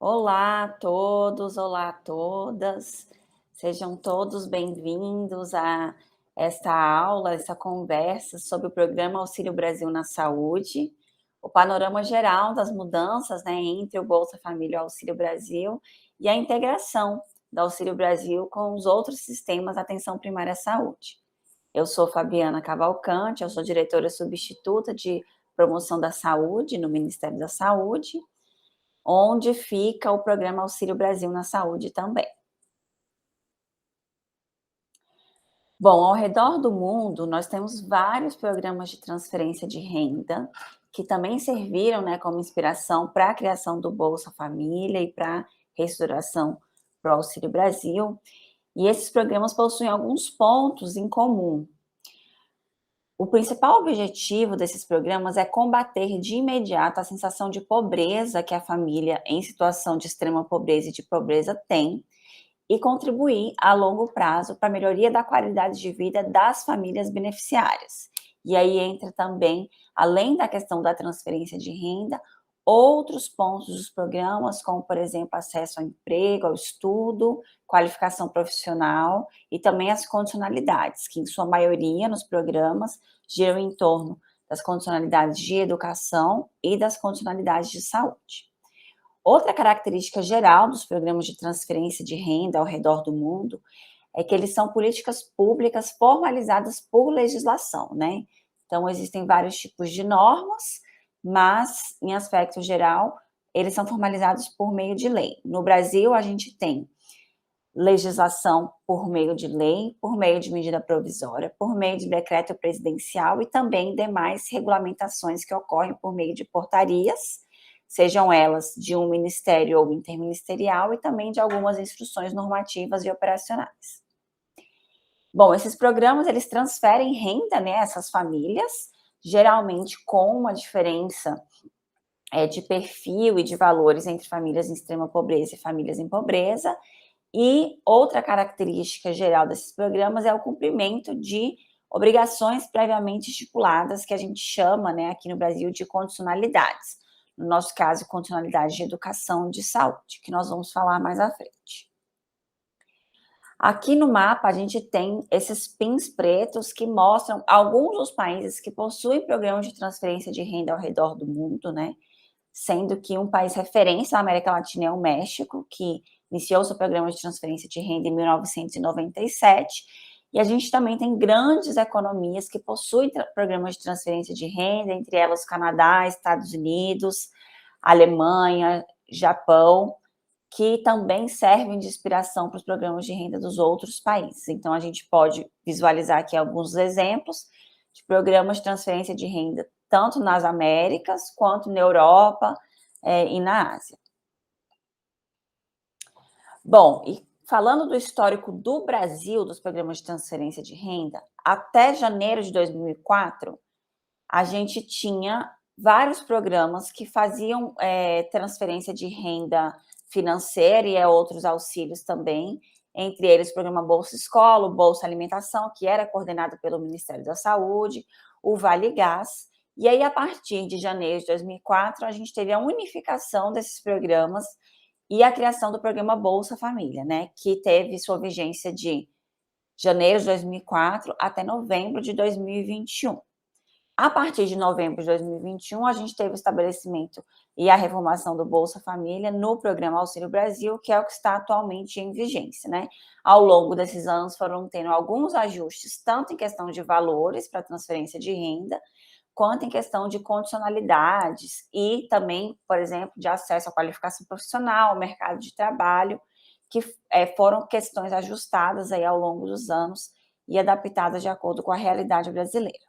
Olá a todos, olá a todas. Sejam todos bem-vindos a esta aula, essa conversa sobre o Programa Auxílio Brasil na Saúde, o panorama geral das mudanças, né, entre o Bolsa Família e o Auxílio Brasil e a integração do Auxílio Brasil com os outros sistemas da atenção primária à saúde. Eu sou Fabiana Cavalcante, eu sou diretora substituta de Promoção da Saúde no Ministério da Saúde, onde fica o Programa Auxílio Brasil na Saúde também. Bom, ao redor do mundo, nós temos vários programas de transferência de renda que também serviram, né, como inspiração para a criação do Bolsa Família e para a reestruturação para o Auxílio Brasil. E esses programas possuem alguns pontos em comum. O principal objetivo desses programas é combater de imediato a sensação de pobreza que a família em situação de extrema pobreza e de pobreza tem, e contribuir a longo prazo para a melhoria da qualidade de vida das famílias beneficiárias. E aí entra também, além da questão da transferência de renda, outros pontos dos programas, como, por exemplo, acesso ao emprego, ao estudo, qualificação profissional e também as condicionalidades, que em sua maioria nos programas giram em torno das condicionalidades de educação e das condicionalidades de saúde. Outra característica geral dos programas de transferência de renda ao redor do mundo é que eles são políticas públicas formalizadas por legislação, né? Então, existem vários tipos de normas, mas, em aspecto geral, eles são formalizados por meio de lei. No Brasil, a gente tem legislação por meio de lei, por meio de medida provisória, por meio de decreto presidencial e também demais regulamentações que ocorrem por meio de portarias, sejam elas de um ministério ou interministerial, e também de algumas instruções normativas e operacionais. Bom, esses programas, eles transferem renda, né, a essas famílias, geralmente com uma diferença de perfil e de valores entre famílias em extrema pobreza e famílias em pobreza. E outra característica geral desses programas é o cumprimento de obrigações previamente estipuladas, que a gente chama, né, aqui no Brasil, de condicionalidades. No nosso caso, condicionalidade de educação e de saúde, que nós vamos falar mais à frente. Aqui no mapa, a gente tem esses pins pretos que mostram alguns dos países que possuem programas de transferência de renda ao redor do mundo, né? Sendo que um país referência na América Latina é o México, que iniciou seu programa de transferência de renda em 1997, e a gente também tem grandes economias que possuem programas de transferência de renda, entre elas o Canadá, Estados Unidos, Alemanha, Japão, que também servem de inspiração para os programas de renda dos outros países. Então, a gente pode visualizar aqui alguns exemplos de programas de transferência de renda, tanto nas Américas, quanto na Europa e na Ásia. Bom, e falando do histórico do Brasil, dos programas de transferência de renda, até janeiro de 2004, a gente tinha vários programas que faziam transferência de renda financeira e outros auxílios também, entre eles o programa Bolsa Escola, o Bolsa Alimentação, que era coordenado pelo Ministério da Saúde, o Vale Gás. E aí, a partir de janeiro de 2004, a gente teve a unificação desses programas e a criação do programa Bolsa Família, né, que teve sua vigência de janeiro de 2004 até novembro de 2021. A partir de novembro de 2021, a gente teve o estabelecimento e a reformação do Bolsa Família no programa Auxílio Brasil, que é o que está atualmente em vigência, né? Ao longo desses anos foram tendo alguns ajustes, tanto em questão de valores para transferência de renda, quanto em questão de condicionalidades e também, por exemplo, de acesso à qualificação profissional, ao mercado de trabalho, que foram questões ajustadas aí ao longo dos anos e adaptadas de acordo com a realidade brasileira.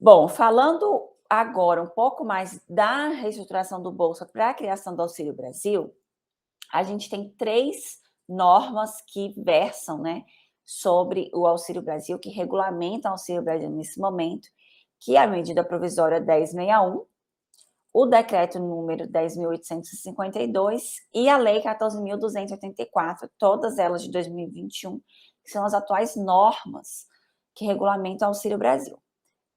Bom, falando agora um pouco mais da reestruturação do Bolsa para a criação do Auxílio Brasil, a gente tem 3 normas que versam, né, sobre o Auxílio Brasil, que regulamentam o Auxílio Brasil nesse momento, que é a medida provisória 1061, o decreto número 10.852 e a lei 14.284, todas elas de 2021, que são as atuais normas que regulamentam o Auxílio Brasil.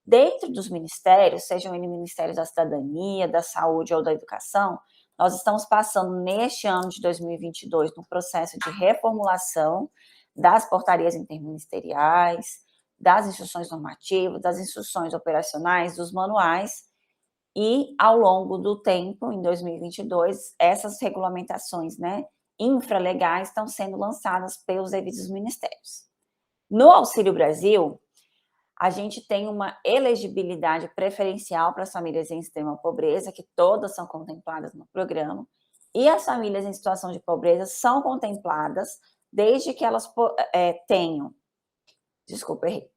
Dentro dos ministérios, sejam eles ministérios da cidadania, da saúde ou da educação, Nós estamos passando, neste ano de 2022, no processo de reformulação das portarias interministeriais, das instruções normativas, das instruções operacionais, dos manuais, e ao longo do tempo, em 2022, essas regulamentações, né, infralegais estão sendo lançadas pelos devidos ministérios. No Auxílio Brasil, a gente tem uma elegibilidade preferencial para as famílias em extrema pobreza, que todas são contempladas no programa, e as famílias em situação de pobreza são contempladas desde que elas tenham. Desculpa, errei.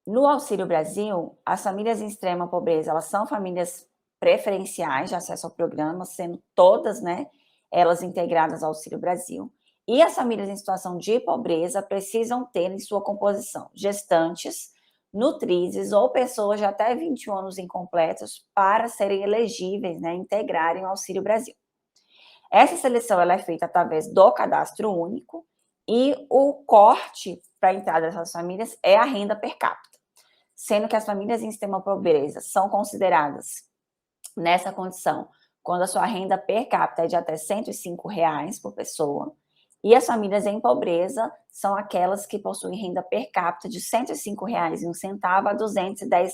No Auxílio Brasil, as famílias em extrema pobreza, elas são famílias preferenciais de acesso ao programa, sendo todas, né, elas integradas ao Auxílio Brasil. E as famílias em situação de pobreza precisam ter em sua composição gestantes, nutrizes ou pessoas de até 21 anos incompletos para serem elegíveis, né, integrarem o Auxílio Brasil. Essa seleção ela é feita através do cadastro único e o corte para a entrada dessas famílias é a renda per capita, sendo que as famílias em extrema pobreza são consideradas nessa condição quando a sua renda per capita é de até R$ 105 por pessoa, e as famílias em pobreza são aquelas que possuem renda per capita de R$ 105,01 a R$ 210.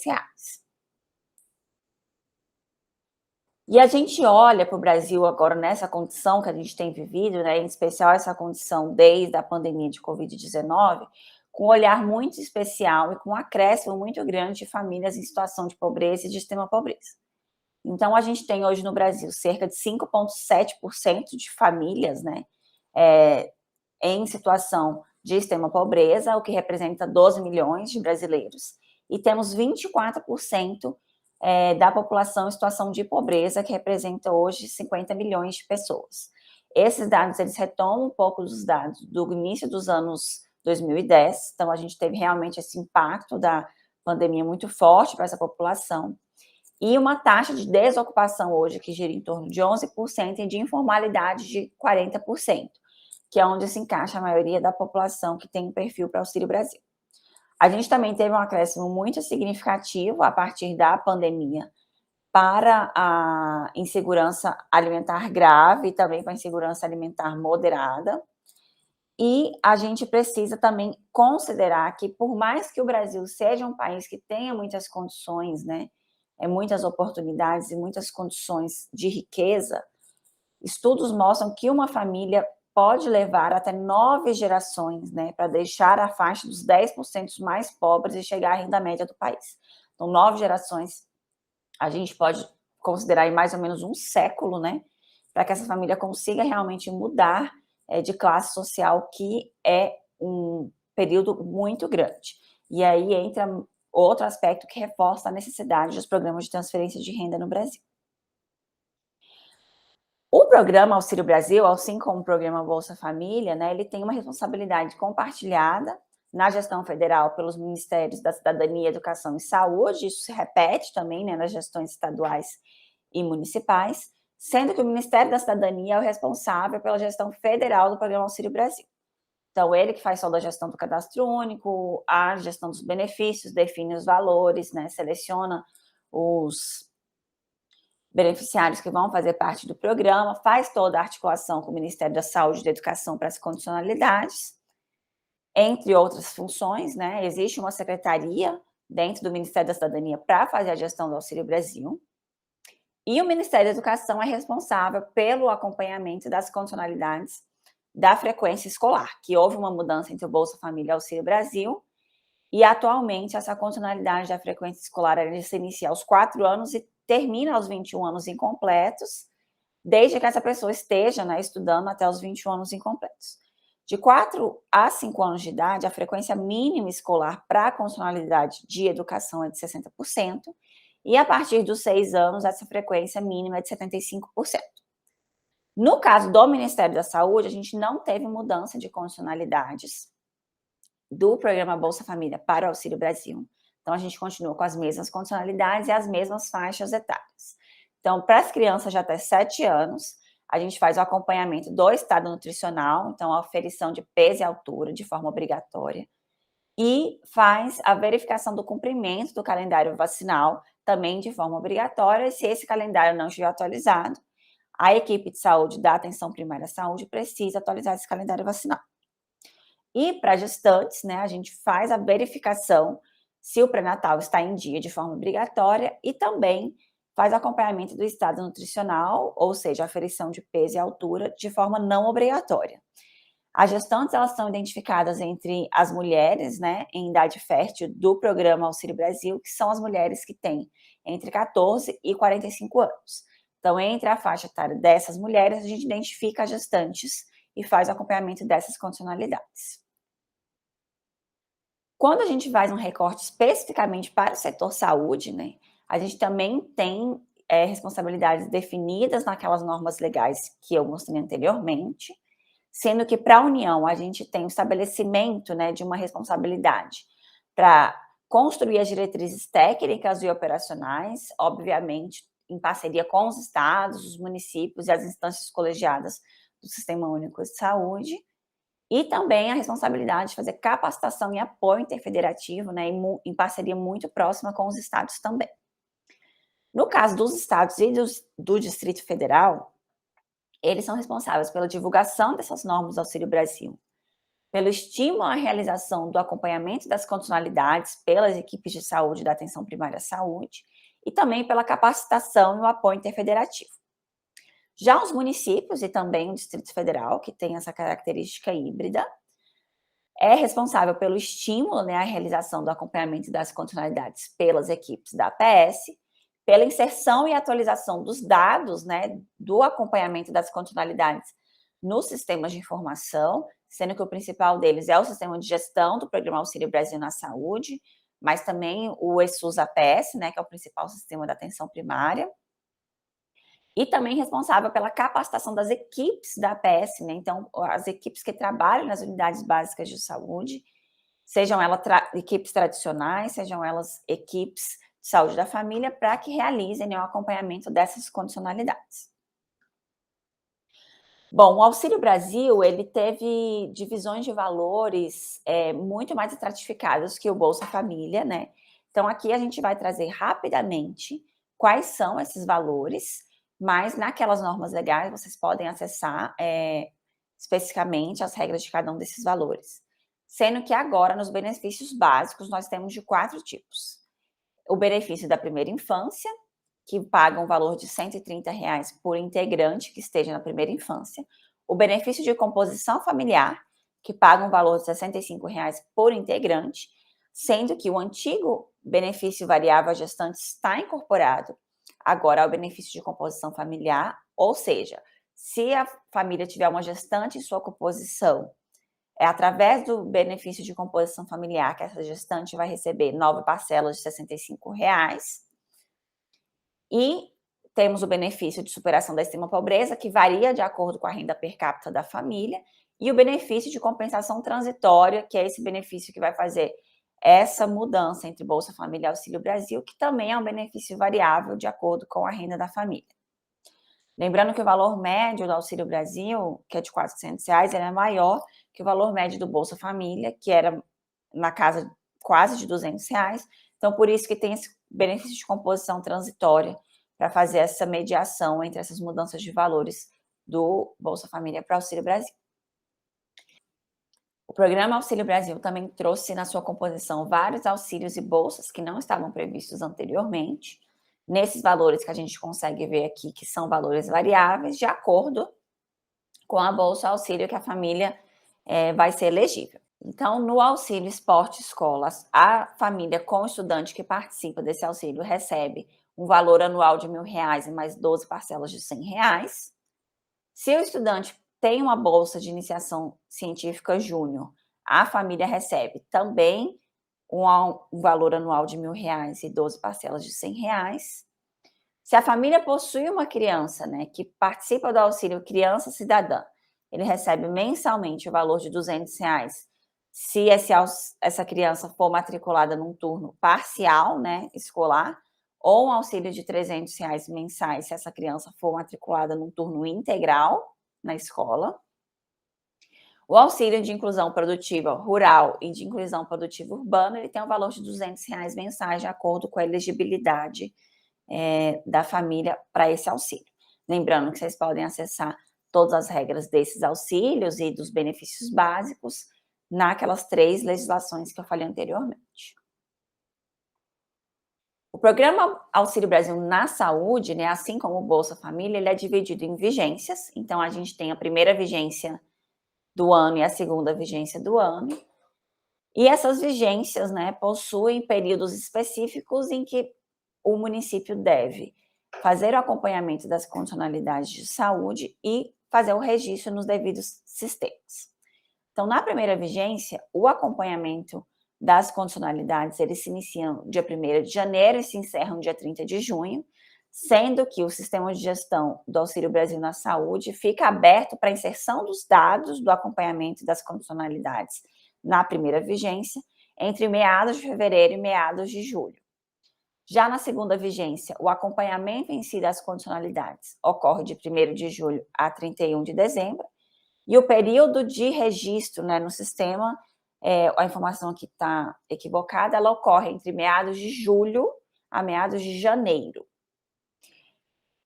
E a gente olha para o Brasil agora nessa condição que a gente tem vivido, né, em especial essa condição desde a pandemia de Covid-19, com um olhar muito especial e com um acréscimo muito grande de famílias em situação de pobreza e de extrema pobreza. Então, a gente tem hoje no Brasil cerca de 5,7% de famílias, né, em situação de extrema pobreza, o que representa 12 milhões de brasileiros, e temos 24% da população em situação de pobreza, que representa hoje 50 milhões de pessoas. Esses dados, eles retomam um pouco dos dados do início dos anos 2010, então a gente teve realmente esse impacto da pandemia muito forte para essa população, e uma taxa de desocupação hoje que gira em torno de 11% e de informalidade de 40%, que é onde se encaixa a maioria da população que tem um perfil para Auxílio Brasil. A gente também teve um acréscimo muito significativo a partir da pandemia para a insegurança alimentar grave e também para a insegurança alimentar moderada. E a gente precisa também considerar que, por mais que o Brasil seja um país que tenha muitas condições, né, muitas oportunidades e muitas condições de riqueza, estudos mostram que uma família pode levar até 9 gerações, né, para deixar a faixa dos 10% mais pobres e chegar à renda média do país. Então, 9 gerações, a gente pode considerar em mais ou menos um século, né, para que essa família consiga realmente mudar de classe social, que é um período muito grande. E aí entra outro aspecto que reforça a necessidade dos programas de transferência de renda no Brasil. O programa Auxílio Brasil, assim como o programa Bolsa Família, né, ele tem uma responsabilidade compartilhada na gestão federal pelos Ministérios da Cidadania, Educação e Saúde, isso se repete também, né, nas gestões estaduais e municipais, sendo que o Ministério da Cidadania é o responsável pela gestão federal do programa Auxílio Brasil. Então, ele que faz toda a gestão do cadastro único, a gestão dos benefícios, define os valores, né, seleciona os beneficiários que vão fazer parte do programa, faz toda a articulação com o Ministério da Saúde e da Educação para as condicionalidades, entre outras funções, né? Existe uma secretaria dentro do Ministério da Cidadania para fazer a gestão do Auxílio Brasil, e o Ministério da Educação é responsável pelo acompanhamento das condicionalidades da frequência escolar, que houve uma mudança entre o Bolsa Família e o Auxílio Brasil, e atualmente essa condicionalidade da frequência escolar se inicia aos 4 anos e termina aos 21 anos incompletos, desde que essa pessoa esteja, né, estudando até os 21 anos incompletos. De 4 a 5 anos de idade, a frequência mínima escolar para a condicionalidade de educação é de 60%, e a partir dos 6 anos, essa frequência mínima é de 75%. No caso do Ministério da Saúde, a gente não teve mudança de condicionalidades do programa Bolsa Família para o Auxílio Brasil. Então, a gente continua com as mesmas condicionalidades e as mesmas faixas etárias. Então, para as crianças de até 7 anos, a gente faz o acompanhamento do estado nutricional, então a aferição de peso e altura de forma obrigatória, e faz a verificação do cumprimento do calendário vacinal também de forma obrigatória, e se esse calendário não estiver atualizado, a equipe de saúde da atenção primária à saúde precisa atualizar esse calendário vacinal. E para gestantes, né, a gente faz a verificação se o pré-natal está em dia de forma obrigatória e também faz acompanhamento do estado nutricional, ou seja, aferição de peso e altura, de forma não obrigatória. As gestantes, elas são identificadas entre as mulheres, né, em idade fértil do programa Auxílio Brasil, que são as mulheres que têm entre 14 e 45 anos. Então, entre a faixa etária dessas mulheres, a gente identifica as gestantes e faz o acompanhamento dessas condicionalidades. Quando a gente faz um recorte especificamente para o setor saúde, né, a gente também tem responsabilidades definidas naquelas normas legais que eu mostrei anteriormente, sendo que para a União a gente tem o estabelecimento, né, de uma responsabilidade para construir as diretrizes técnicas e operacionais, obviamente em parceria com os estados, os municípios e as instâncias colegiadas do Sistema Único de Saúde, e também a responsabilidade de fazer capacitação e apoio interfederativo, né, em parceria muito próxima com os estados também. No caso dos estados e do Distrito Federal, eles são responsáveis pela divulgação dessas normas do Auxílio Brasil, pelo estímulo à realização do acompanhamento das condicionalidades pelas equipes de saúde da atenção primária à saúde e também pela capacitação e o apoio interfederativo. Já os municípios e também o Distrito Federal, que tem essa característica híbrida, é responsável pelo estímulo, né, à realização do acompanhamento das condicionalidades pelas equipes da APS, pela inserção e atualização dos dados, né, do acompanhamento das condicionalidades nos sistemas de informação, sendo que o principal deles é o sistema de gestão do Programa Auxílio Brasil na Saúde, mas também o ESUS APS, né, que é o principal sistema da atenção primária, e também responsável pela capacitação das equipes da APS, né? Então, as equipes que trabalham nas unidades básicas de saúde, sejam elas equipes tradicionais, sejam elas equipes de saúde da família, para que realizem, né, o acompanhamento dessas condicionalidades. Bom, o Auxílio Brasil, ele teve divisões de valores muito mais estratificadas que o Bolsa Família, né? Então, aqui a gente vai trazer rapidamente quais são esses valores, mas naquelas normas legais vocês podem acessar especificamente as regras de cada um desses valores. Sendo que agora, nos benefícios básicos, nós temos de 4 tipos. O benefício da primeira infância, que paga um valor de R$ 130 por integrante que esteja na primeira infância. O benefício de composição familiar, que paga um valor de R$ 65 por integrante, sendo que o antigo benefício variável à gestante está incorporado agora ao benefício de composição familiar, ou seja, se a família tiver uma gestante em sua composição, é através do benefício de composição familiar que essa gestante vai receber 9 parcelas de R$ 65. E temos o benefício de superação da extrema pobreza, que varia de acordo com a renda per capita da família, e o benefício de compensação transitória, que é esse benefício que vai fazer essa mudança entre Bolsa Família e Auxílio Brasil, que também é um benefício variável de acordo com a renda da família. Lembrando que o valor médio do Auxílio Brasil, que é de R$ 400, ele é maior que o valor médio do Bolsa Família, que era na casa quase de R$ 200. Então, por isso que tem esse benefício de composição transitória para fazer essa mediação entre essas mudanças de valores do Bolsa Família para o Auxílio Brasil. O programa Auxílio Brasil também trouxe na sua composição vários auxílios e bolsas que não estavam previstos anteriormente, nesses valores que a gente consegue ver aqui, que são valores variáveis, de acordo com a bolsa auxílio que a família vai ser elegível. Então, no auxílio esporte escolas, a família com estudante que participa desse auxílio recebe um valor anual de R$ 1.000 e mais 12 parcelas de R$ 100. Se o estudante tem uma bolsa de iniciação científica júnior, a família recebe também um valor anual de R$ 1.000 e 12 parcelas de R$ 100. Se a família possui uma criança, né, que participa do auxílio Criança Cidadã, ele recebe mensalmente o valor de R$ 200 se essa criança for matriculada num turno parcial, né, escolar, ou um auxílio de R$ 300 mensais se essa criança for matriculada num turno integral na escola. O auxílio de inclusão produtiva rural e de inclusão produtiva urbana, ele tem um valor de R$ 200 mensais, de acordo com a elegibilidade da família para esse auxílio. Lembrando que vocês podem acessar todas as regras desses auxílios e dos benefícios básicos naquelas 3 legislações que eu falei anteriormente. O Programa Auxílio Brasil na saúde, né, assim como o Bolsa Família, ele é dividido em vigências. Então, a gente tem a primeira vigência do ano e a segunda vigência do ano. E essas vigências, né, possuem períodos específicos em que o município deve fazer o acompanhamento das condicionalidades de saúde e fazer o registro nos devidos sistemas. Então, na primeira vigência, o acompanhamento das condicionalidades, eles se iniciam dia 1º de janeiro e se encerram dia 30 de junho, sendo que o sistema de gestão do Auxílio Brasil na Saúde fica aberto para a inserção dos dados do acompanhamento das condicionalidades na primeira vigência, entre meados de fevereiro e meados de julho. Já na segunda vigência, o acompanhamento em si das condicionalidades ocorre de 1º de julho a 31 de dezembro, e o período de registro, né, no sistema, a informação que está equivocada, ela ocorre entre meados de julho a meados de janeiro.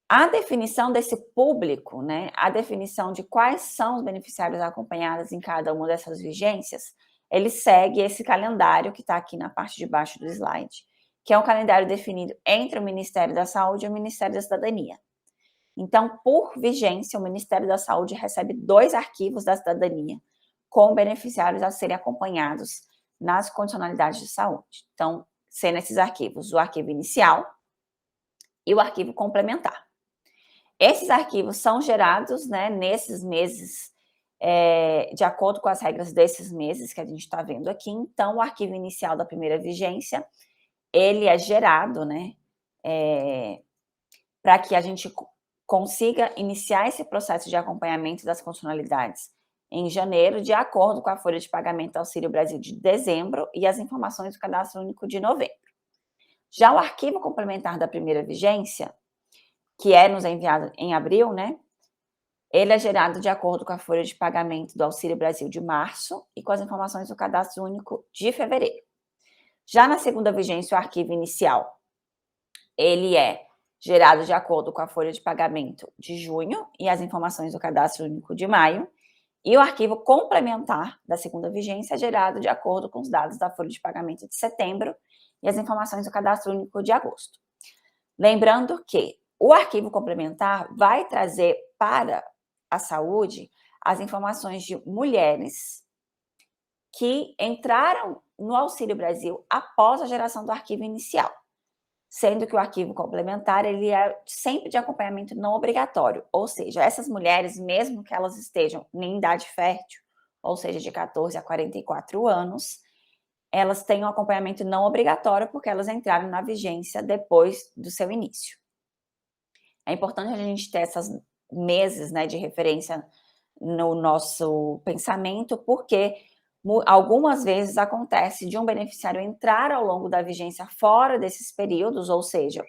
A definição desse público, né, a definição de quais são os beneficiários acompanhados em cada uma dessas vigências, ele segue esse calendário que está aqui na parte de baixo do slide, que é um calendário definido entre o Ministério da Saúde e o Ministério da Cidadania. Então, por vigência, o Ministério da Saúde recebe 2 arquivos da cidadania com beneficiários a serem acompanhados nas condicionalidades de saúde. Então, sendo esses arquivos o arquivo inicial e o arquivo complementar. Esses arquivos são gerados, né, nesses meses, de acordo com as regras desses meses que a gente está vendo aqui. Então, o arquivo inicial da primeira vigência, ele é gerado, né, para que a gente consiga iniciar esse processo de acompanhamento das condicionalidades em janeiro, de acordo com a folha de pagamento do Auxílio Brasil de dezembro e as informações do Cadastro Único de novembro. Já o arquivo complementar da primeira vigência, que nos enviado em abril, né, ele é gerado de acordo com a folha de pagamento do Auxílio Brasil de março e com as informações do Cadastro Único de fevereiro. Já na segunda vigência, o arquivo inicial, ele é gerado de acordo com a folha de pagamento de junho e as informações do Cadastro Único de maio, e o arquivo complementar da segunda vigência é gerado de acordo com os dados da folha de pagamento de setembro e as informações do Cadastro Único de agosto. Lembrando que o arquivo complementar vai trazer para a saúde as informações de mulheres que entraram no Auxílio Brasil após a geração do arquivo inicial, sendo que o arquivo complementar, ele é sempre de acompanhamento não obrigatório, ou seja, essas mulheres, mesmo que elas estejam em idade fértil, ou seja, de 14 a 44 anos, elas têm um acompanhamento não obrigatório porque elas entraram na vigência depois do seu início. É importante a gente ter esses meses, né, de referência no nosso pensamento, porque algumas vezes acontece de um beneficiário entrar ao longo da vigência fora desses períodos, ou seja,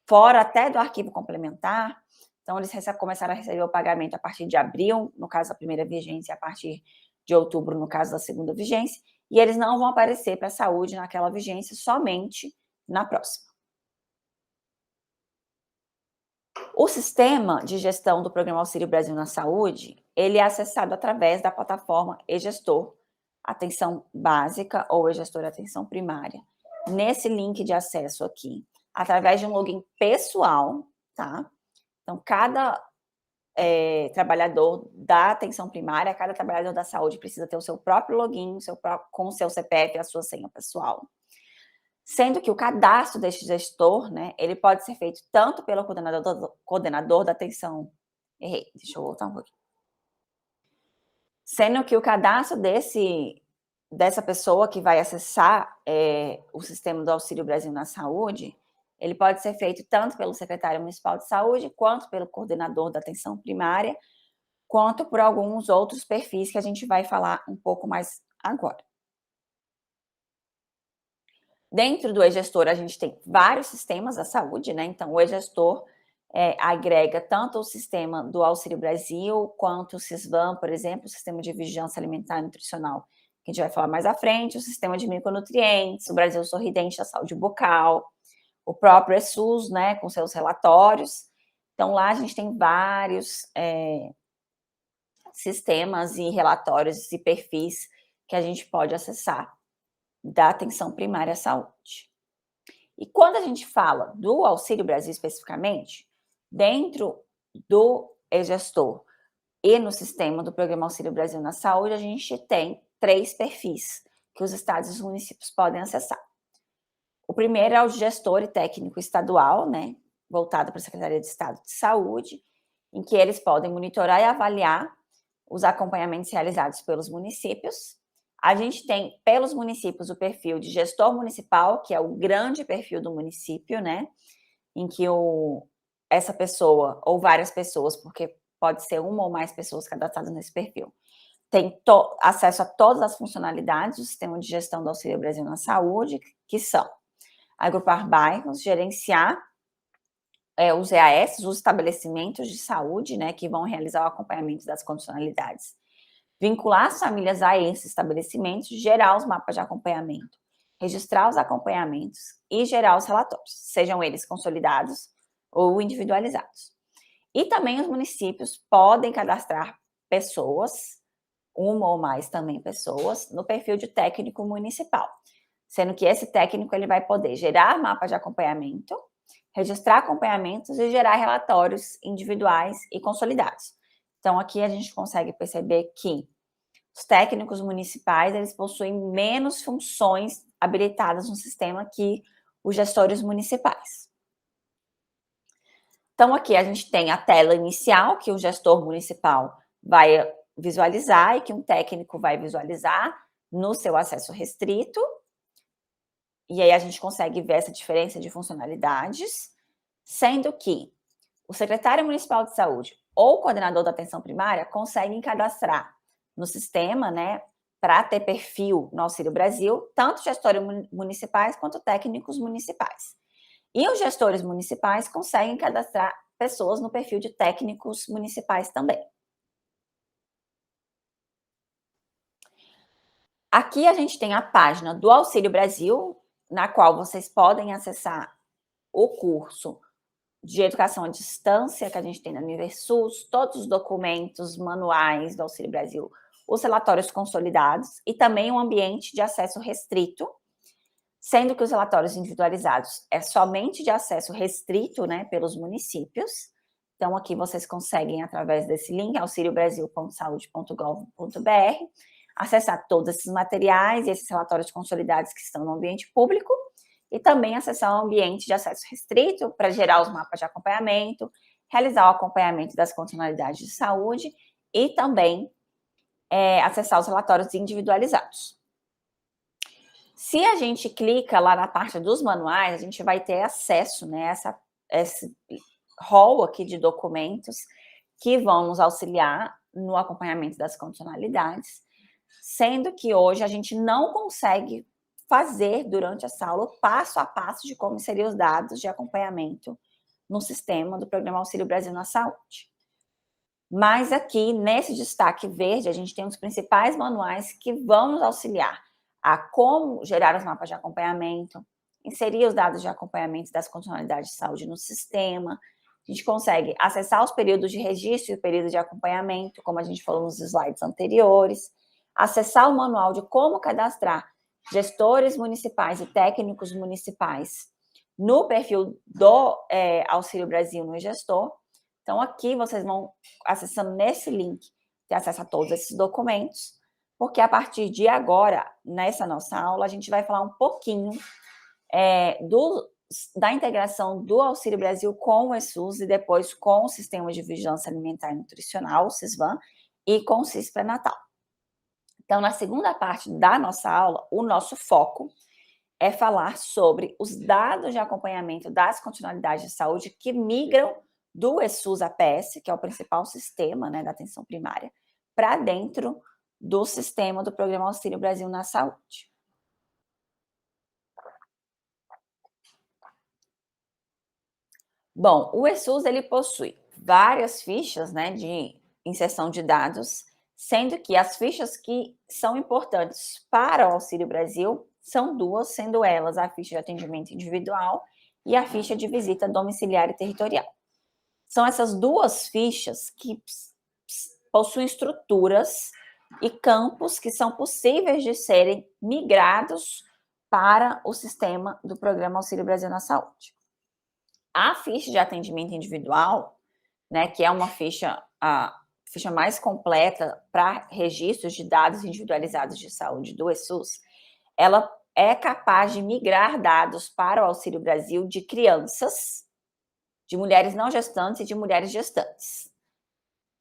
fora até do arquivo complementar. Então, eles começaram a receber o pagamento a partir de abril, no caso da primeira vigência, a partir de outubro, no caso da segunda vigência, e eles não vão aparecer para a saúde naquela vigência, somente na próxima. O sistema de gestão do Programa Auxílio Brasil na Saúde, ele é acessado através da plataforma eGestor Atenção Básica ou eGestor Atenção Primária. Nesse link de acesso aqui, através de um login pessoal, tá? Então, cada trabalhador da atenção primária, cada trabalhador da saúde precisa ter o seu próprio login, com o seu CPF e a sua senha pessoal. Sendo que o cadastro deste gestor, né, ele pode ser feito tanto pelo coordenador da atenção. Deixa eu voltar um pouquinho. Sendo que o cadastro dessa pessoa que vai acessar o sistema do Auxílio Brasil na Saúde, ele pode ser feito tanto pelo secretário municipal de saúde, quanto pelo coordenador da atenção primária, quanto por alguns outros perfis que a gente vai falar um pouco mais agora. Dentro do eGestor, a gente tem vários sistemas da saúde, né? Então, o eGestor agrega tanto o sistema do Auxílio Brasil, quanto o SISVAN, por exemplo, o Sistema de Vigilância Alimentar e Nutricional, que a gente vai falar mais à frente, o Sistema de Micronutrientes, o Brasil Sorridente, a Saúde Bucal, o próprio ESUS, né, com seus relatórios. Então, lá a gente tem vários sistemas e relatórios e perfis que a gente pode acessar da atenção primária à saúde. E quando a gente fala do Auxílio Brasil especificamente, dentro do e-gestor e no sistema do Programa Auxílio Brasil na Saúde, a gente tem 3 perfis que os estados e os municípios podem acessar. O primeiro é o gestor e técnico estadual, né, voltado para a Secretaria de Estado de Saúde, em que eles podem monitorar e avaliar os acompanhamentos realizados pelos municípios. A gente tem, pelos municípios, o perfil de gestor municipal, que é o grande perfil do município, né, em que essa pessoa, ou várias pessoas, porque pode ser uma ou mais pessoas cadastradas nesse perfil, tem acesso a todas as funcionalidades do sistema de gestão do Auxílio Brasil na Saúde, que são agrupar bairros, gerenciar os EAS, os estabelecimentos de saúde, né, que vão realizar o acompanhamento das condicionalidades, vincular as famílias a esses estabelecimentos, gerar os mapas de acompanhamento, registrar os acompanhamentos e gerar os relatórios, sejam eles consolidados ou individualizados. E também os municípios podem cadastrar pessoas, uma ou mais também pessoas, no perfil de técnico municipal, sendo que esse técnico ele vai poder gerar mapas de acompanhamento, registrar acompanhamentos e gerar relatórios individuais e consolidados. Então, aqui a gente consegue perceber que os técnicos municipais, eles possuem menos funções habilitadas no sistema que os gestores municipais. Então, aqui a gente tem a tela inicial, que o gestor municipal vai visualizar e que um técnico vai visualizar no seu acesso restrito. E aí a gente consegue ver essa diferença de funcionalidades, sendo que o secretário municipal de saúde ou o coordenador da atenção primária conseguem cadastrar no sistema, né, para ter perfil no Auxílio Brasil, tanto gestores municipais quanto técnicos municipais. E os gestores municipais conseguem cadastrar pessoas no perfil de técnicos municipais também. Aqui a gente tem a página do Auxílio Brasil, na qual vocês podem acessar o curso de educação à distância que a gente tem na Universus, todos os documentos, manuais do Auxílio Brasil, os relatórios consolidados e também um ambiente de acesso restrito, sendo que os relatórios individualizados é somente de acesso restrito, né, pelos municípios. Então, aqui vocês conseguem, através desse link, auxiliobrasil.saude.gov.br, acessar todos esses materiais e esses relatórios consolidados que estão no ambiente público, e também acessar o ambiente de acesso restrito para gerar os mapas de acompanhamento, realizar o acompanhamento das condicionalidades de saúde e também acessar os relatórios individualizados. Se a gente clica lá na parte dos manuais, a gente vai ter acesso, né, esse rol aqui de documentos que vão nos auxiliar no acompanhamento das condicionalidades, sendo que hoje a gente não consegue fazer durante essa aula o passo a passo de como seriam os dados de acompanhamento no sistema do Programa Auxílio Brasil na Saúde. Mas aqui, nesse destaque verde, a gente tem os principais manuais que vão nos auxiliar a como gerar os mapas de acompanhamento, inserir os dados de acompanhamento das condicionalidades de saúde no sistema. A gente consegue acessar os períodos de registro e o período de acompanhamento, como a gente falou nos slides anteriores, acessar o manual de como cadastrar gestores municipais e técnicos municipais no perfil do Auxílio Brasil no e-gestor. Então, aqui vocês vão, acessando nesse link, ter acesso a todos esses documentos, porque a partir de agora, nessa nossa aula, a gente vai falar um pouquinho da integração do Auxílio Brasil com o ESUS e depois com o Sistema de Vigilância Alimentar e Nutricional, o SISVAN, e com o SIS pré-natal. Então, na segunda parte da nossa aula, o nosso foco é falar sobre os dados de acompanhamento das condicionalidades de saúde que migram do ESUS APS, que é o principal sistema, né, da atenção primária, para dentro do sistema do Programa Auxílio Brasil na Saúde. Bom, o eSUS ele possui várias fichas, né, de inserção de dados, sendo que as fichas que são importantes para o Auxílio Brasil são duas, sendo elas a ficha de atendimento individual e a ficha de visita domiciliar e territorial. São essas duas fichas que possuem estruturas e campos que são possíveis de serem migrados para o sistema do Programa Auxílio Brasil na Saúde. A ficha de atendimento individual, né, que é uma ficha, a ficha mais completa para registros de dados individualizados de saúde do eSUS, ela é capaz de migrar dados para o Auxílio Brasil de crianças, de mulheres não gestantes e de mulheres gestantes.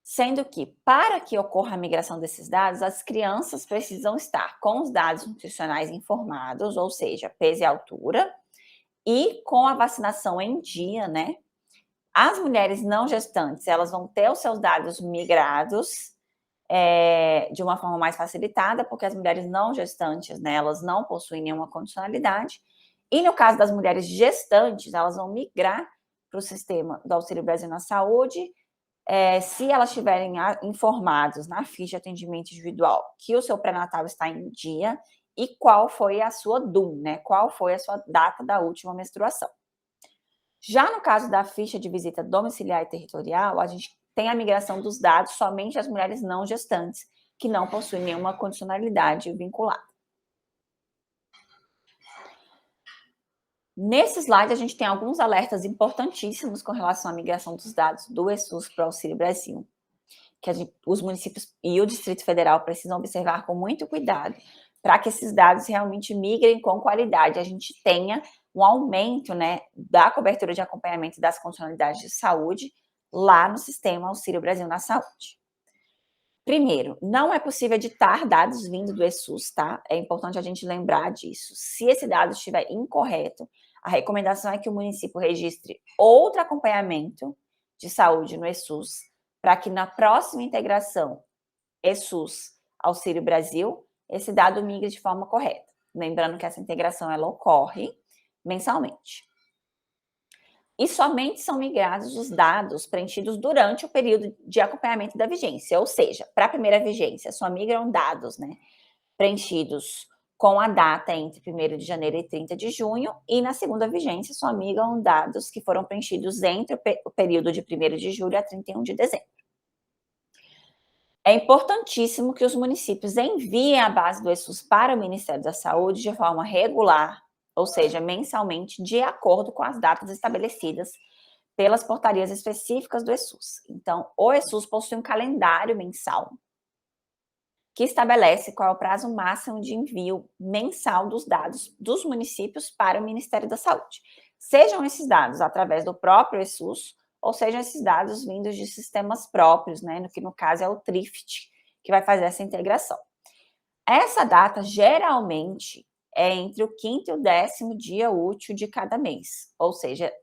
Sendo que, para que ocorra a migração desses dados, as crianças precisam estar com os dados nutricionais informados, ou seja, peso e altura, e com a vacinação em dia, né? As mulheres não gestantes, elas vão ter os seus dados migrados de uma forma mais facilitada, porque as mulheres não gestantes, né, elas não possuem nenhuma condicionalidade. E no caso das mulheres gestantes, elas vão migrar para o sistema do Auxílio Brasil na Saúde, se elas estiverem informados na ficha de atendimento individual que o seu pré-natal está em dia e qual foi a sua DUM, né? Qual foi a sua data da última menstruação. Já no caso da ficha de visita domiciliar e territorial, a gente tem a migração dos dados somente às mulheres não gestantes, que não possuem nenhuma condicionalidade vinculada. Nesse slide, a gente tem alguns alertas importantíssimos com relação à migração dos dados do eSUS para o Auxílio Brasil, que os municípios e o Distrito Federal precisam observar com muito cuidado para que esses dados realmente migrem com qualidade, a gente tenha um aumento, né, da cobertura de acompanhamento das condicionalidades de saúde lá no sistema Auxílio Brasil na Saúde. Primeiro, não é possível editar dados vindo do eSUS, tá? É importante a gente lembrar disso. Se esse dado estiver incorreto, a recomendação é que o município registre outro acompanhamento de saúde no eSUS, para que na próxima integração eSUS Auxílio Brasil, esse dado migre de forma correta. Lembrando que essa integração ela ocorre mensalmente. E somente são migrados os dados preenchidos durante o período de acompanhamento da vigência, ou seja, para a primeira vigência só migram dados, né, preenchidos com a data entre 1º de janeiro e 30 de junho, e na segunda vigência só migram dados que foram preenchidos entre o período de 1º de julho a 31 de dezembro. É importantíssimo que os municípios enviem a base do eSUS para o Ministério da Saúde de forma regular, ou seja, mensalmente, de acordo com as datas estabelecidas pelas portarias específicas do eSUS. Então, o eSUS possui um calendário mensal que estabelece qual é o prazo máximo de envio mensal dos dados dos municípios para o Ministério da Saúde. Sejam esses dados através do próprio eSUS, ou sejam esses dados vindos de sistemas próprios, né, que no caso é o TRIFT, que vai fazer essa integração. Essa data, geralmente, é entre o 5º e o 10º dia útil de cada mês. Ou seja,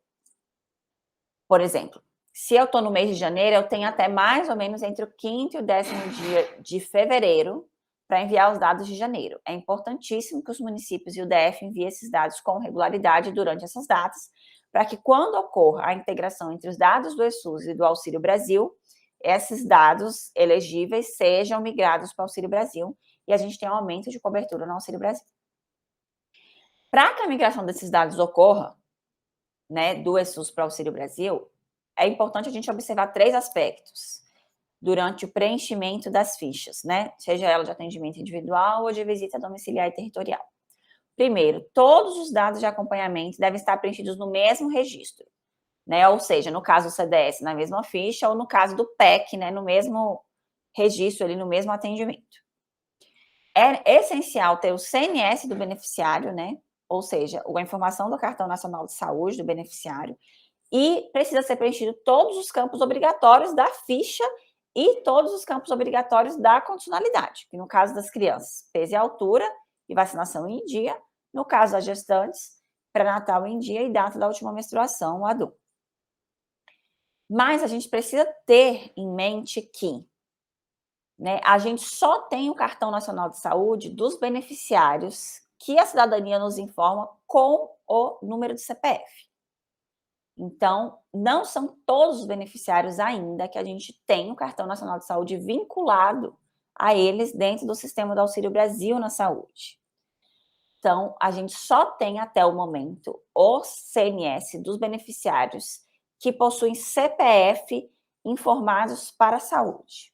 por exemplo, se eu estou no mês de janeiro, eu tenho até mais ou menos entre o 5º e o 10º dia de fevereiro para enviar os dados de janeiro. É importantíssimo que os municípios e o DF enviem esses dados com regularidade durante essas datas, para que quando ocorra a integração entre os dados do eSUS e do Auxílio Brasil, esses dados elegíveis sejam migrados para o Auxílio Brasil e a gente tenha um aumento de cobertura no Auxílio Brasil. Para que a migração desses dados ocorra, né, do eSUS para o Auxílio Brasil, é importante a gente observar 3 aspectos durante o preenchimento das fichas, né, seja ela de atendimento individual ou de visita domiciliar e territorial. Primeiro, todos os dados de acompanhamento devem estar preenchidos no mesmo registro, né, ou seja, no caso do CDS, na mesma ficha, ou no caso do PEC, né, no mesmo registro, ali no mesmo atendimento. É essencial ter o CNS do beneficiário, né, ou seja, a informação do Cartão Nacional de Saúde do beneficiário, e precisa ser preenchido todos os campos obrigatórios da ficha e todos os campos obrigatórios da condicionalidade, que no caso das crianças, peso e altura e vacinação em dia, no caso das gestantes, pré-natal em dia e data da última menstruação, o adulto. Mas a gente precisa ter em mente que, né, a gente só tem o Cartão Nacional de Saúde dos beneficiários que a cidadania nos informa com o número do CPF. Então, não são todos os beneficiários ainda que a gente tem o Cartão Nacional de Saúde vinculado a eles dentro do sistema do Auxílio Brasil na saúde. Então, a gente só tem até o momento o CNS dos beneficiários que possuem CPF informados para a saúde.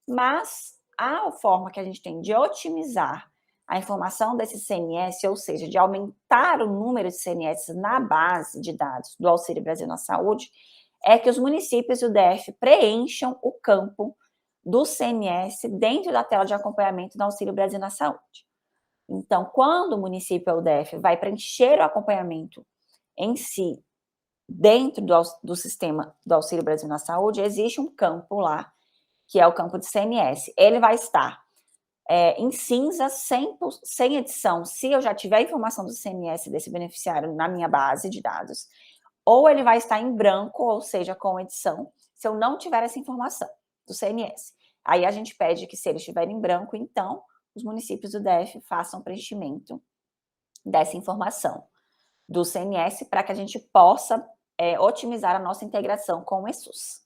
Mas a forma que a gente tem de otimizar a informação desse CNS, ou seja, de aumentar o número de CNS na base de dados do Auxílio Brasil na Saúde, é que os municípios e o DF preencham o campo do CNS dentro da tela de acompanhamento do Auxílio Brasil na Saúde. Então, quando o município ou o DF vai preencher o acompanhamento em si, dentro do sistema do Auxílio Brasil na Saúde, existe um campo lá, que é o campo de CNS. Ele vai estar em cinza, sem edição, se eu já tiver a informação do CNS desse beneficiário na minha base de dados, ou ele vai estar em branco, ou seja, com edição, se eu não tiver essa informação do CNS. Aí a gente pede que, se ele estiver em branco, então, os municípios do DF façam preenchimento dessa informação do CNS para que a gente possa otimizar a nossa integração com o ESUS.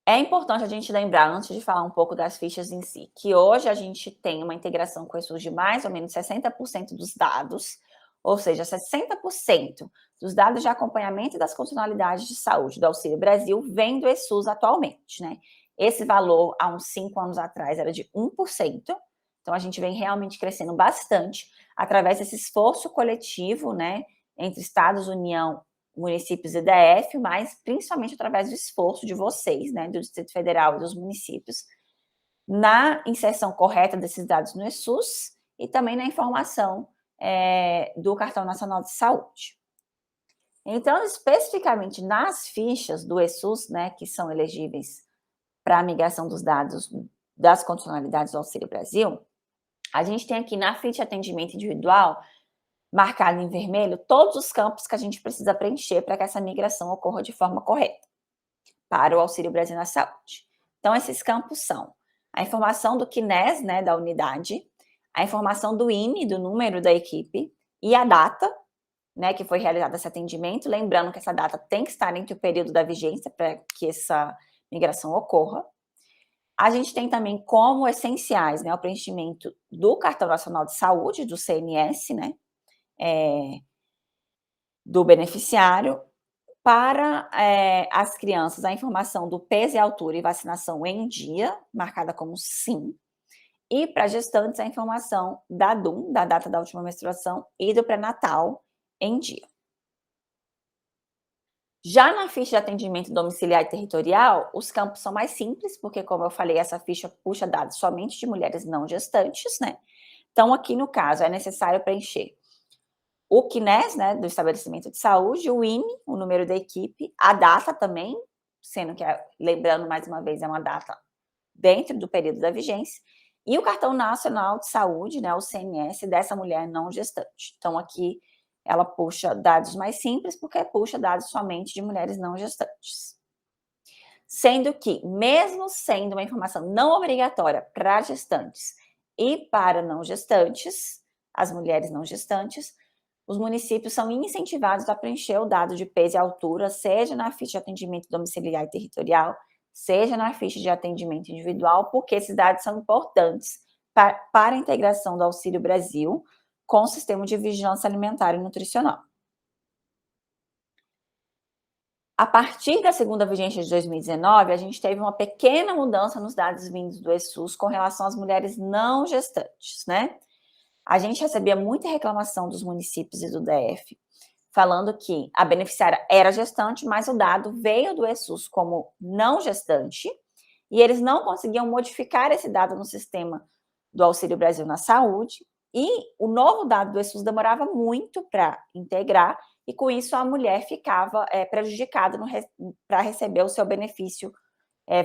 É importante a gente lembrar, antes de falar um pouco das fichas em si, que hoje a gente tem uma integração com o ESUS de mais ou menos 60% dos dados, ou seja, 60% dos dados de acompanhamento das condicionalidades de saúde do Auxílio Brasil vem do ESUS atualmente, né? Esse valor, há uns 5 anos atrás, era de 1%, então a gente vem realmente crescendo bastante através desse esforço coletivo, né, entre Estados, União, municípios e DF, mas principalmente através do esforço de vocês, né, do Distrito Federal e dos municípios, na inserção correta desses dados no ESUS e também na informação do Cartão Nacional de Saúde. Então, especificamente nas fichas do ESUS, né, que são elegíveis para a migração dos dados das condicionalidades do Auxílio Brasil, a gente tem aqui na ficha de atendimento individual, marcado em vermelho, todos os campos que a gente precisa preencher para que essa migração ocorra de forma correta para o Auxílio Brasil na Saúde. Então, esses campos são a informação do CNES, né, da unidade, a informação do INE, do número da equipe, e a data, né, que foi realizado esse atendimento, lembrando que essa data tem que estar entre o período da vigência para que essa migração ocorra. A gente tem também como essenciais, né, o preenchimento do Cartão Nacional de Saúde, do CNS, né, do beneficiário. Para as crianças, a informação do peso e altura e vacinação em dia, marcada como sim. E para gestantes, a informação da DUM, da data da última menstruação, e do pré-natal em dia. Já na ficha de atendimento domiciliar e territorial, os campos são mais simples, porque, como eu falei, essa ficha puxa dados somente de mulheres não gestantes, né? Então, aqui no caso, é necessário preencher o CNES, né, do estabelecimento de saúde, o INE, o número da equipe, a data também, sendo que, lembrando mais uma vez, é uma data dentro do período da vigência, e o Cartão Nacional de Saúde, né, o CNS, dessa mulher não gestante. Então, aqui ela puxa dados mais simples, porque puxa dados somente de mulheres não gestantes. Sendo que, mesmo sendo uma informação não obrigatória para gestantes e para não gestantes, as mulheres não gestantes, os municípios são incentivados a preencher o dado de peso e altura, seja na ficha de atendimento domiciliar e territorial, seja na ficha de atendimento individual, porque esses dados são importantes para a integração do Auxílio Brasil com o sistema de vigilância alimentar e nutricional. A partir da segunda vigência de 2019, a gente teve uma pequena mudança nos dados vindos do ESUS com relação às mulheres não gestantes, né? A gente recebia muita reclamação dos municípios e do DF, falando que a beneficiária era gestante, mas o dado veio do ESUS como não gestante, e eles não conseguiam modificar esse dado no sistema do Auxílio Brasil na Saúde, e o novo dado do ESUS demorava muito para integrar, e com isso a mulher ficava prejudicada para receber o seu benefício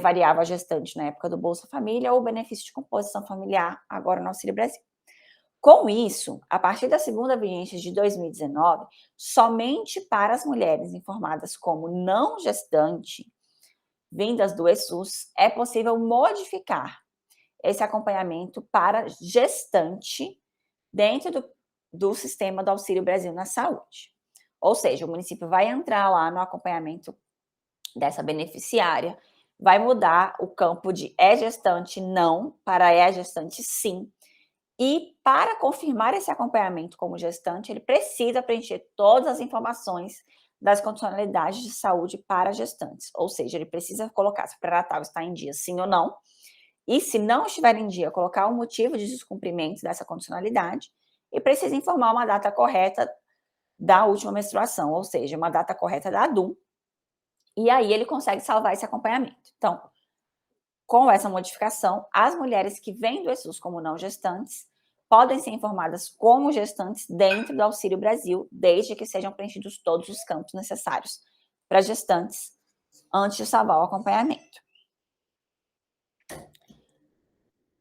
variável gestante na época do Bolsa Família, ou o benefício de composição familiar, agora no Auxílio Brasil. Com isso, a partir da segunda vigência de 2019, somente para as mulheres informadas como não gestante, vindas do ESUS, é possível modificar esse acompanhamento para gestante dentro do sistema do Auxílio Brasil na Saúde. Ou seja, o município vai entrar lá no acompanhamento dessa beneficiária, vai mudar o campo de é gestante não para é gestante sim. E para confirmar esse acompanhamento como gestante, ele precisa preencher todas as informações das condicionalidades de saúde para gestantes. Ou seja, ele precisa colocar se o pré-natal está em dia sim ou não. E se não estiver em dia, colocar o motivo de descumprimento dessa condicionalidade e precisa informar uma data correta da última menstruação, ou seja, uma data correta da ADUM, e aí ele consegue salvar esse acompanhamento. Então, com essa modificação, as mulheres que vêm do ESUS como não gestantes podem ser informadas como gestantes dentro do Auxílio Brasil, desde que sejam preenchidos todos os campos necessários para gestantes antes de salvar o acompanhamento.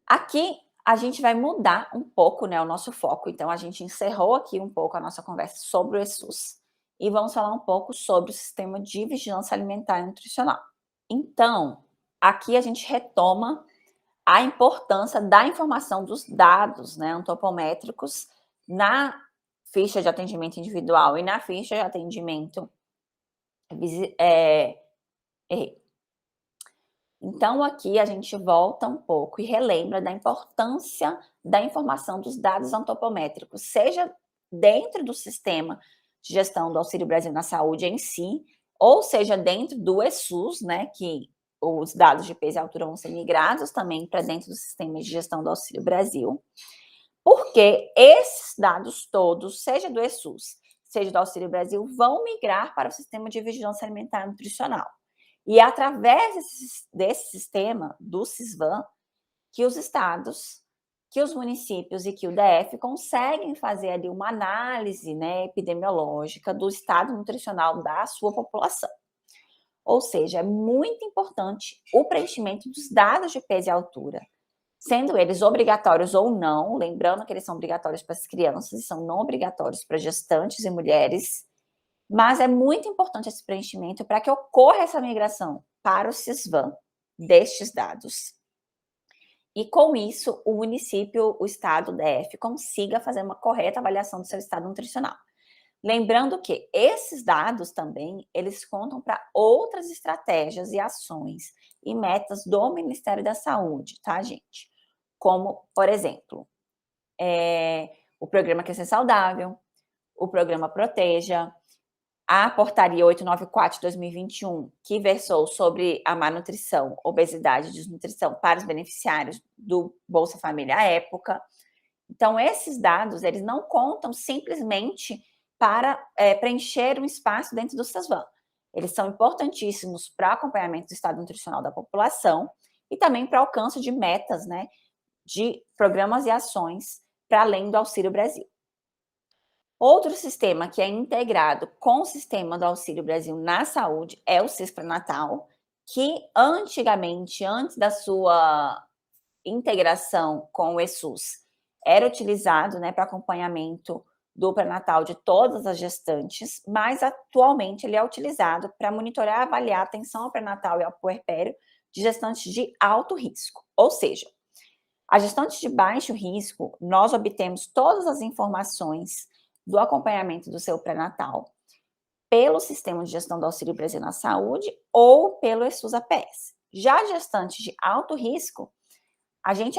Aqui a gente vai mudar um pouco, né, o nosso foco. Então, a gente encerrou aqui um pouco a nossa conversa sobre o ESUS e vamos falar um pouco sobre o sistema de vigilância alimentar e nutricional. Então, aqui a gente retoma a importância da informação dos dados, né, antropométricos na ficha de atendimento individual e na ficha de atendimento Então, aqui a gente volta um pouco e relembra da importância da informação dos dados antropométricos, seja dentro do sistema de gestão do Auxílio Brasil na Saúde em si, ou seja dentro do ESUS, né, que os dados de peso e altura vão ser migrados também para dentro do sistema de gestão do Auxílio Brasil, porque esses dados todos, seja do ESUS, seja do Auxílio Brasil, vão migrar para o sistema de vigilância alimentar e nutricional. E é através desse sistema, do SISVAN, que os estados, que os municípios e que o DF conseguem fazer ali uma análise, né, epidemiológica do estado nutricional da sua população. Ou seja, é muito importante o preenchimento dos dados de peso e altura, sendo eles obrigatórios ou não, lembrando que eles são obrigatórios para as crianças e são não obrigatórios para gestantes e mulheres, mas é muito importante esse preenchimento para que ocorra essa migração para o SISVAN destes dados. E com isso, o município, o estado, o DF, consiga fazer uma correta avaliação do seu estado nutricional. Lembrando que esses dados também, eles contam para outras estratégias e ações e metas do Ministério da Saúde, tá, gente? Como, por exemplo, o Programa Crescer Saudável, o Programa Proteja, a portaria 894 de 2021, que versou sobre a má nutrição, obesidade e desnutrição para os beneficiários do Bolsa Família à época. Então, esses dados, eles não contam simplesmente para preencher um espaço dentro do SESVAN. Eles são importantíssimos para acompanhamento do estado nutricional da população e também para alcance de metas, né, de programas e ações para além do Auxílio Brasil. Outro sistema que é integrado com o sistema do Auxílio Brasil na saúde é o SIS Pré-Natal, que antigamente, antes da sua integração com o ESUS, era utilizado, né, para acompanhamento do pré-natal de todas as gestantes, mas atualmente ele é utilizado para monitorar e avaliar a atenção ao pré-natal e ao puerpério de gestantes de alto risco. Ou seja, as gestantes de baixo risco, nós obtemos todas as informações do acompanhamento do seu pré-natal pelo Sistema de Gestão do Auxílio Brasil na Saúde ou pelo ESUS-APS. Já gestantes de alto risco, a gente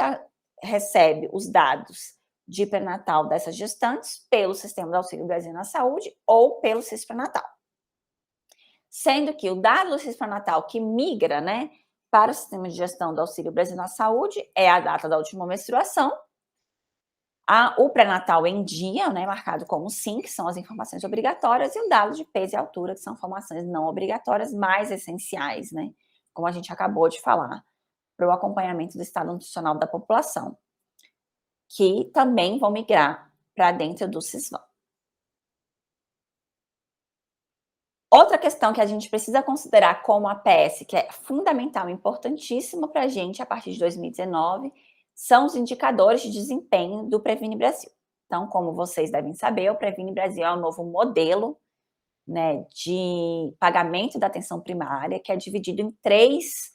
recebe os dados de pré-natal dessas gestantes pelo Sistema do Auxílio Brasil na Saúde ou pelo SIS Pré-Natal. Sendo que o dado do SIS Pré-Natal que migra, né, para o Sistema de Gestão do Auxílio Brasil na Saúde é a data da última menstruação, o pré-natal em dia, né, marcado como sim, que são as informações obrigatórias, e o dado de peso e altura, que são informações não obrigatórias, mais essenciais, né, como a gente acabou de falar, para o acompanhamento do estado nutricional da população, que também vão migrar para dentro do SISVAN. Outra questão que a gente precisa considerar como APS, que é fundamental e importantíssimo para a gente a partir de 2019, são os indicadores de desempenho do Previne Brasil. Então, como vocês devem saber, o Previne Brasil é um novo modelo, né, de pagamento da atenção primária, que é dividido em 3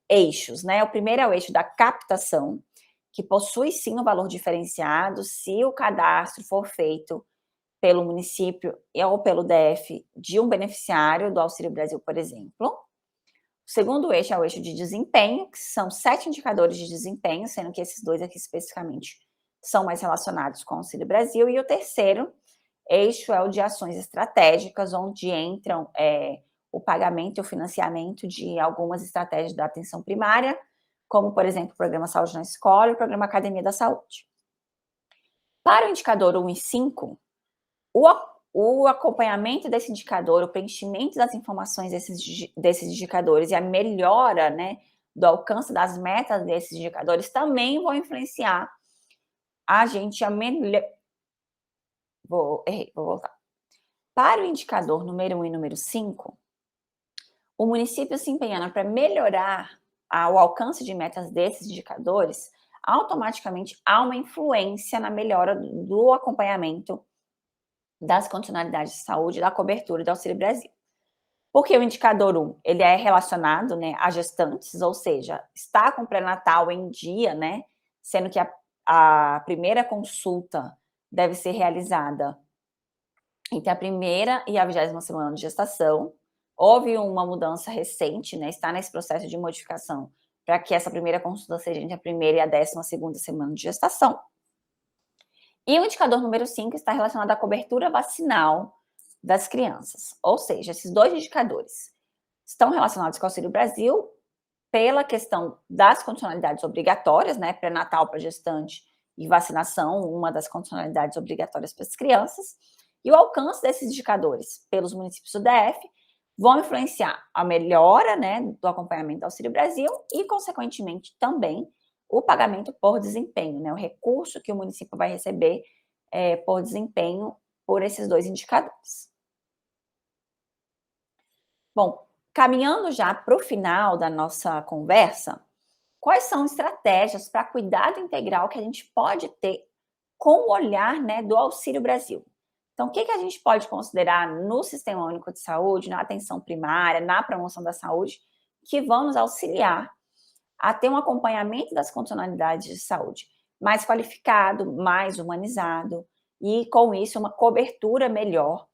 eixos, né? O primeiro é o eixo da captação, que possui sim um valor diferenciado se o cadastro for feito pelo município ou pelo DF de um beneficiário do Auxílio Brasil, por exemplo. O segundo eixo é o eixo de desempenho, que são 7 indicadores de desempenho, sendo que esses 2 aqui especificamente são mais relacionados com o Auxílio Brasil. E o terceiro eixo é o de ações estratégicas, onde entram o pagamento e o financiamento de algumas estratégias da atenção primária, como, por exemplo, o Programa Saúde na Escola e o Programa Academia da Saúde. Para o indicador 1 e 5, o acompanhamento desse indicador, o preenchimento das informações desses indicadores e a melhora, né, do alcance das metas desses indicadores também vão influenciar a gente a melhor... Vou voltar. Para o indicador número 1 e número 5, o município se empenhando para melhorar o alcance de metas desses indicadores, automaticamente há uma influência na melhora do acompanhamento das condicionalidades de saúde, da cobertura do Auxílio Brasil. Porque o indicador 1, ele é relacionado, né, a gestantes, ou seja, está com o pré-natal em dia, né, sendo que a primeira consulta deve ser realizada entre a primeira e a 20ª semana de gestação. Houve uma mudança recente, né, está nesse processo de modificação para que essa primeira consulta seja entre a primeira e a 12ª semana de gestação. E o indicador número 5 está relacionado à cobertura vacinal das crianças. Ou seja, esses 2 indicadores estão relacionados com o Auxílio Brasil pela questão das condicionalidades obrigatórias, né, pré-natal para gestante e vacinação, uma das condicionalidades obrigatórias para as crianças, e o alcance desses indicadores pelos municípios do DF vão influenciar a melhora, né, do acompanhamento do Auxílio Brasil e, consequentemente, também o pagamento por desempenho, né, o recurso que o município vai receber por desempenho por esses 2 indicadores. Bom, caminhando já para o final da nossa conversa, quais são estratégias para cuidado integral que a gente pode ter com o olhar, né, do Auxílio Brasil? Então, o que a gente pode considerar no Sistema Único de Saúde, na atenção primária, na promoção da saúde, que vão nos auxiliar a ter um acompanhamento das condicionalidades de saúde mais qualificado, mais humanizado, e com isso uma cobertura melhor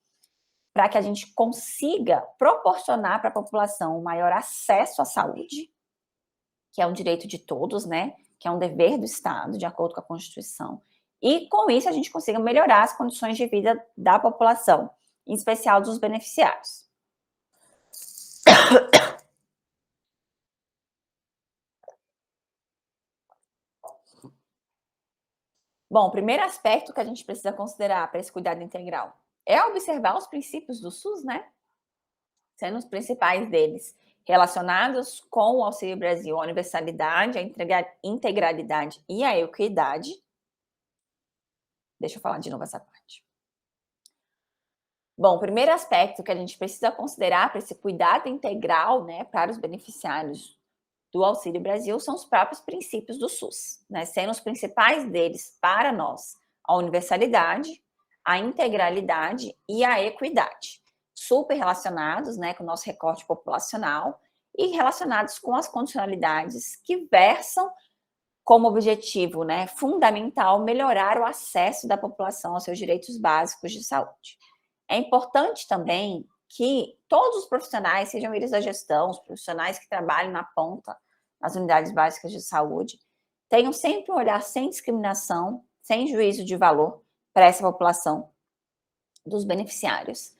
para que a gente consiga proporcionar para a população um maior acesso à saúde, que é um direito de todos, né? Que é um dever do Estado, de acordo com a Constituição. E com isso a gente consiga melhorar as condições de vida da população, em especial dos beneficiários. Bom, o primeiro aspecto que a gente precisa considerar para esse cuidado integral é observar os princípios do SUS, né? Sendo os principais deles relacionados com o Auxílio Brasil, a universalidade, a integralidade e a equidade. Deixa eu falar de novo essa parte. Bom, o primeiro aspecto que a gente precisa considerar para esse cuidado integral, né, para os beneficiários do Auxílio Brasil são os próprios princípios do SUS, né, sendo os principais deles para nós a universalidade, a integralidade e a equidade, super relacionados, né, com o nosso recorte populacional e relacionados com as condicionalidades que versam como objetivo, né, fundamental melhorar o acesso da população aos seus direitos básicos de saúde. É importante também que todos os profissionais, sejam eles da gestão, os profissionais que trabalham na ponta, nas unidades básicas de saúde, tenham sempre um olhar sem discriminação, sem juízo de valor para essa população dos beneficiários,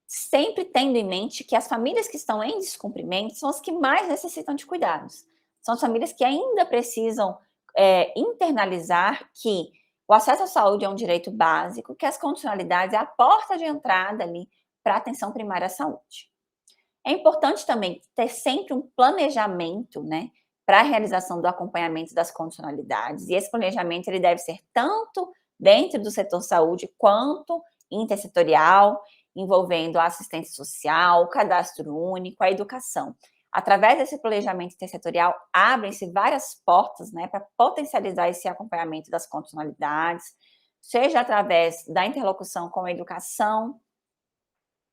sempre tendo em mente que as famílias que estão em descumprimento são as que mais necessitam de cuidados. São as famílias que ainda precisam internalizar que o acesso à saúde é um direito básico, que as condicionalidades é a porta de entrada ali para a atenção primária à saúde. É importante também ter sempre um planejamento, né, para a realização do acompanhamento das condicionalidades, e esse planejamento ele deve ser tanto dentro do setor saúde quanto intersetorial, envolvendo a assistência social, o cadastro único, a educação. Através desse planejamento intersetorial, abrem-se várias portas, né, para potencializar esse acompanhamento das condicionalidades, seja através da interlocução com a educação,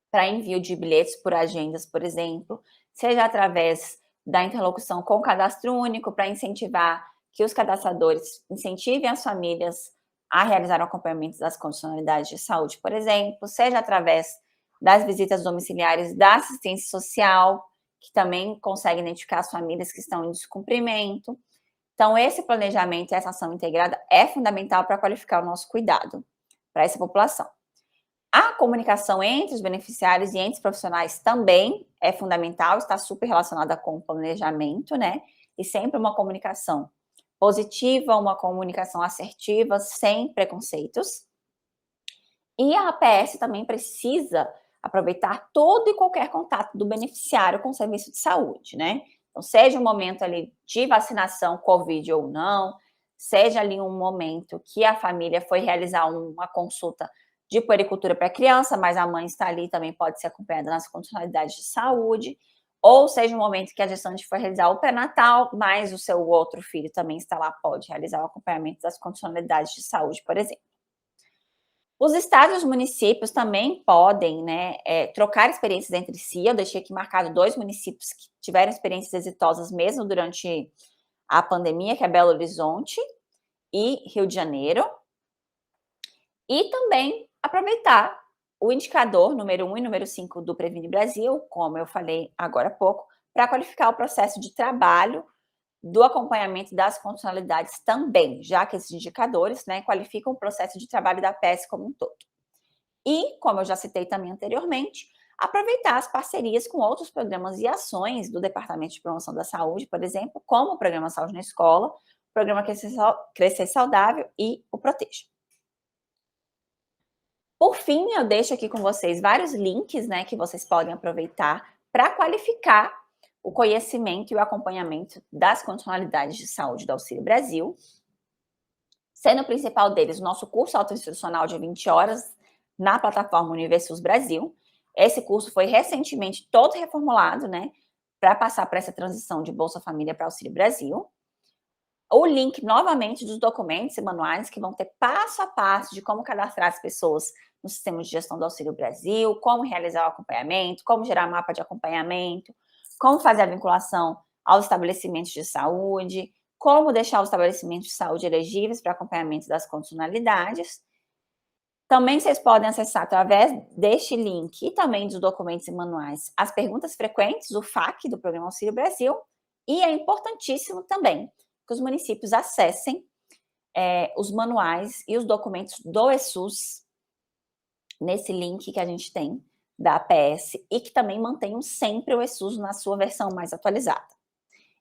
para envio de bilhetes por agendas, por exemplo, seja através da interlocução com o cadastro único, para incentivar que os cadastradores incentivem as famílias a realizar o acompanhamento das condicionalidades de saúde, por exemplo, seja através das visitas domiciliares da assistência social, que também consegue identificar as famílias que estão em descumprimento. Então, esse planejamento e essa ação integrada é fundamental para qualificar o nosso cuidado para essa população. A comunicação entre os beneficiários e entre os profissionais também é fundamental, está super relacionada com o planejamento, né? E sempre uma comunicação positiva, uma comunicação assertiva, sem preconceitos. E a APS também precisa aproveitar todo e qualquer contato do beneficiário com o serviço de saúde, né? Então, seja um momento ali de vacinação COVID ou não, seja ali um momento que a família foi realizar uma consulta de puericultura para criança, mas a mãe está ali, também pode ser acompanhada nas condicionalidades de saúde, ou seja um momento que a gestante foi realizar o pré-natal, mas o seu outro filho também está lá, pode realizar o acompanhamento das condicionalidades de saúde, por exemplo. Os estados e os municípios também podem, né, trocar experiências entre si. Eu deixei aqui marcado 2 municípios que tiveram experiências exitosas mesmo durante a pandemia, que é Belo Horizonte e Rio de Janeiro. E também aproveitar o indicador número 1 e número 5 do Previne Brasil, como eu falei agora há pouco, para qualificar o processo de trabalho do acompanhamento das condicionalidades também, já que esses indicadores, né, qualificam o processo de trabalho da PES como um todo. E, como eu já citei também anteriormente, aproveitar as parcerias com outros programas e ações do Departamento de Promoção da Saúde, por exemplo, como o Programa Saúde na Escola, o Programa Crescer Saudável e o Proteja. Por fim, eu deixo aqui com vocês vários links, né, que vocês podem aproveitar para qualificar o conhecimento e o acompanhamento das condicionalidades de saúde do Auxílio Brasil, sendo o principal deles o nosso curso autoinstrucional de 20 horas na plataforma Universus Brasil. Esse curso foi recentemente todo reformulado, né, para passar por essa transição de Bolsa Família para Auxílio Brasil. O link, novamente, dos documentos e manuais que vão ter passo a passo de como cadastrar as pessoas no sistema de gestão do Auxílio Brasil, como realizar o acompanhamento, como gerar mapa de acompanhamento, como fazer a vinculação aos estabelecimentos de saúde, como deixar os estabelecimentos de saúde elegíveis para acompanhamento das condicionalidades. Também vocês podem acessar através deste link e também dos documentos e manuais as perguntas frequentes, o FAQ do Programa Auxílio Brasil, e é importantíssimo também que os municípios acessem os manuais e os documentos do ESUS nesse link que a gente tem da APS e que também mantenham sempre o ESUS na sua versão mais atualizada.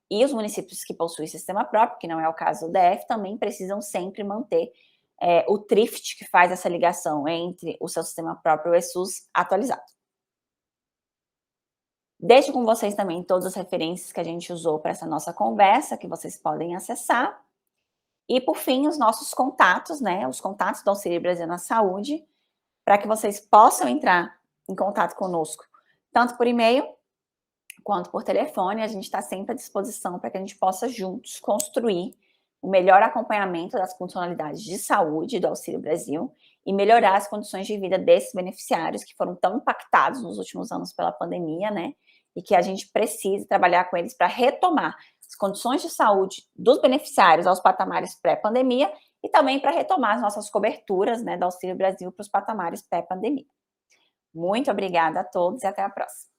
E os municípios que possuem sistema próprio, que não é o caso do DF, também precisam sempre manter o TRIFT, que faz essa ligação entre o seu sistema próprio e o ESUS atualizado. Deixo com vocês também todas as referências que a gente usou para essa nossa conversa, que vocês podem acessar. E, por fim, os nossos contatos, né? Os contatos do Auxílio Brasil na Saúde, para que vocês possam entrar em contato conosco, tanto por e-mail quanto por telefone. A gente está sempre à disposição para que a gente possa juntos construir o melhor acompanhamento das funcionalidades de saúde do Auxílio Brasil e melhorar as condições de vida desses beneficiários que foram tão impactados nos últimos anos pela pandemia, né? E que a gente precisa trabalhar com eles para retomar as condições de saúde dos beneficiários aos patamares pré-pandemia e também para retomar as nossas coberturas, né, do Auxílio Brasil para os patamares pré-pandemia. Muito obrigada a todos e até a próxima.